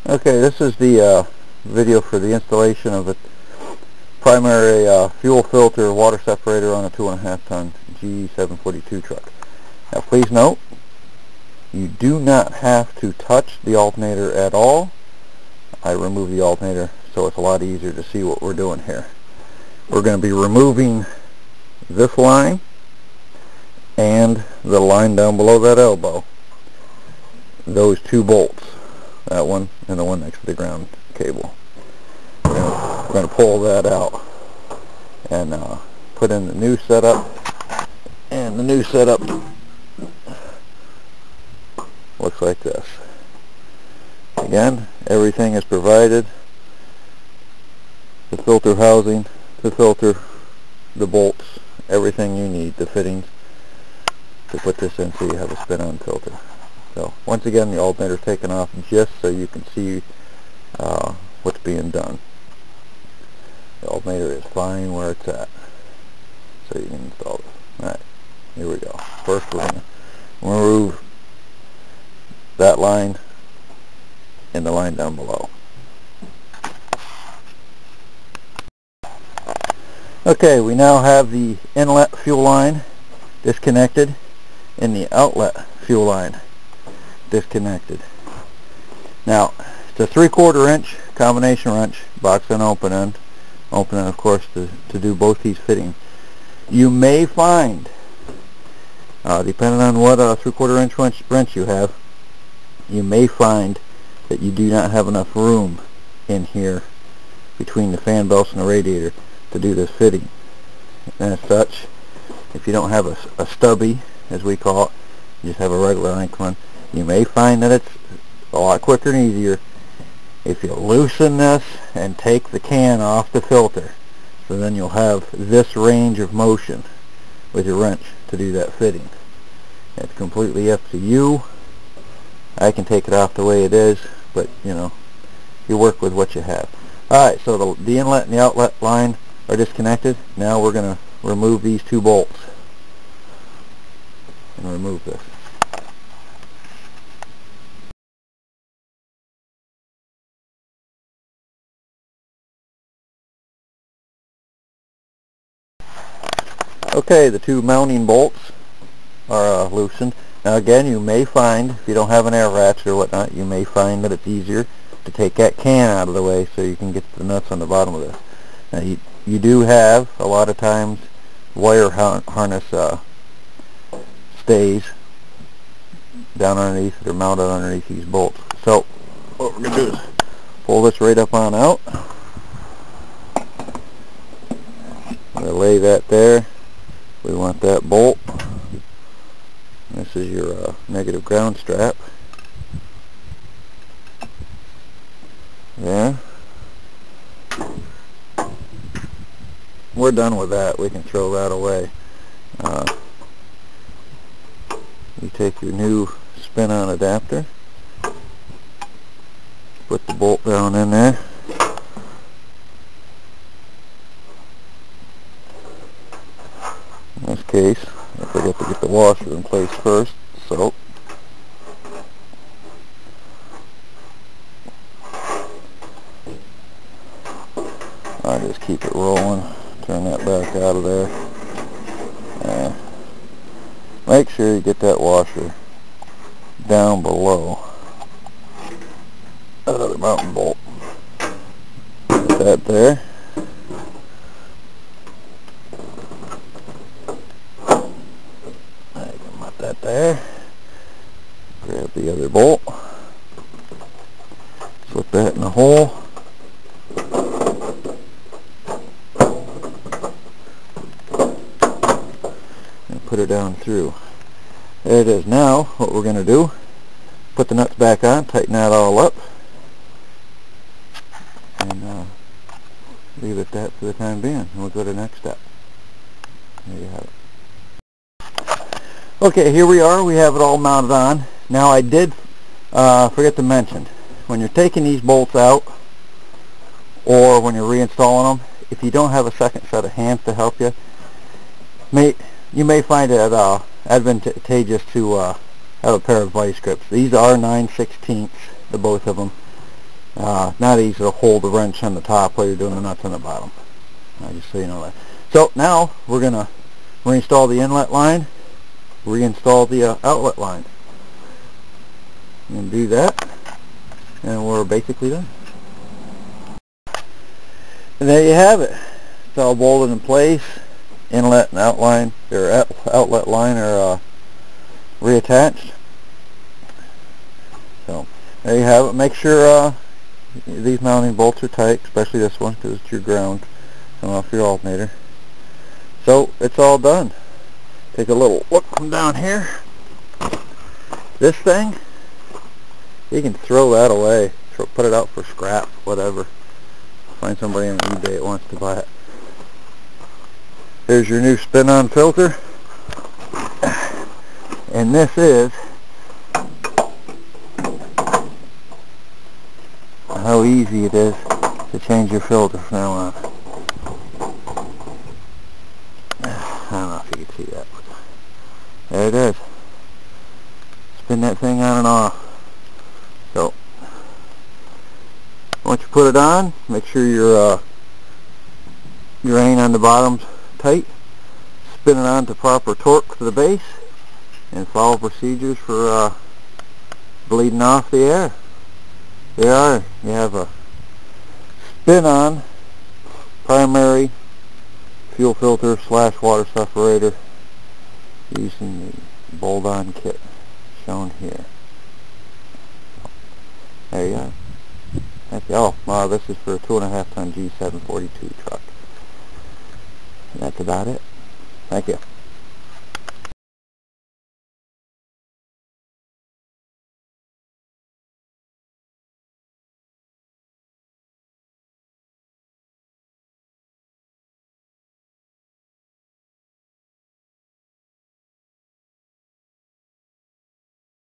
Okay, this is the video for the installation of a primary fuel filter water separator on a 2.5 ton G-742 truck. Now please note, you do not have to touch the alternator at all. I removed the alternator so it's a lot easier to see what we're doing here. We're going to be removing this line and the line down below that elbow. Those two bolts. That one and the one next to the ground cable. We're going to pull that out and put in the new setup. And the new setup looks like this. Again, everything is provided. The filter housing, the filter, the bolts, everything you need, the fittings to put this in so you have a spin-on filter. So once again, the alternator is taken off just so you can see what's being done. The alternator is fine where it's at, so you can install it. Alright, here we go. First we're going to remove that line and the line down below. Okay, we now have the inlet fuel line disconnected and the outlet fuel line disconnected. Now, it's a 3/4 inch combination wrench, box and open end of course to do both these fittings. You may find, depending on what 3/4 inch wrench you have, you may find that you do not have enough room in here between the fan belts and the radiator to do this fitting. And as such, if you don't have a stubby, as we call it, you just have a regular length one, you may find that it's a lot quicker and easier if you loosen this and take the can off the filter. So then you'll have this range of motion with your wrench to do that fitting. It's completely up to you. I can take it off the way it is, but you know, you work with what you have. Alright, so the inlet and the outlet line are disconnected. Now we're going to remove these two bolts and remove this. Okay, the two mounting bolts are loosened. Now again, you may find, if you don't have an air ratchet or whatnot, you may find that it's easier to take that can out of the way so you can get the nuts on the bottom of this. Now you do have, a lot of times, wire harness stays down underneath, they're mounted underneath these bolts. So what we're going to do is pull this right up on out. I'm going to lay that there. We want that bolt. This is your negative ground strap. There. We're done with that. We can throw that away. You take your new spin-on adapter, put the bolt down in there. In this case, I forget to get the washer in place first, so I just keep it rolling. Turn that back out of there. And make sure you get that washer down below that other mounting bolt. Put that there. I can put that there. Grab the other bolt. Slip that in the hole. Put her down through. There it is. Now what we're going to do, put the nuts back on, tighten that all up, and leave it at that for the time being, and we'll go to the next step. There you have it. Okay, here we are. We have it all mounted on. Now I did forget to mention, when you're taking these bolts out or when you're reinstalling them, if you don't have a second set of hands to help you, you may find it advantageous to have a pair of vice grips. These are 9/16, the both of them. Not easy to hold the wrench on the top while you're doing the nuts on the bottom. Just so you know that. So now we're going to reinstall the inlet line, reinstall the outlet line. And do that, and we're basically done. And there you have it. It's all bolted in place. Inlet and outlet line are reattached. So there you have it. Make sure these mounting bolts are tight, especially this one because it's your ground coming off your alternator. So it's all done. Take a little look from down here. This thing, you can throw that away. Put it out for scrap, whatever. Find somebody on eBay that wants to buy it. Here's your new spin-on filter. And this is how easy it is to change your filter from now on. I don't know if you can see that. There it is. Spin that thing on and off. So once you put it on, make sure your rein on the bottom's tight. Spin it on to proper torque to the base, and follow procedures for bleeding off the air. There are. You have a spin-on primary fuel filter / water separator using the bolt-on kit shown here. There you go. Oh, this is for a 2.5 ton G-742 truck. That's about it. Thank you.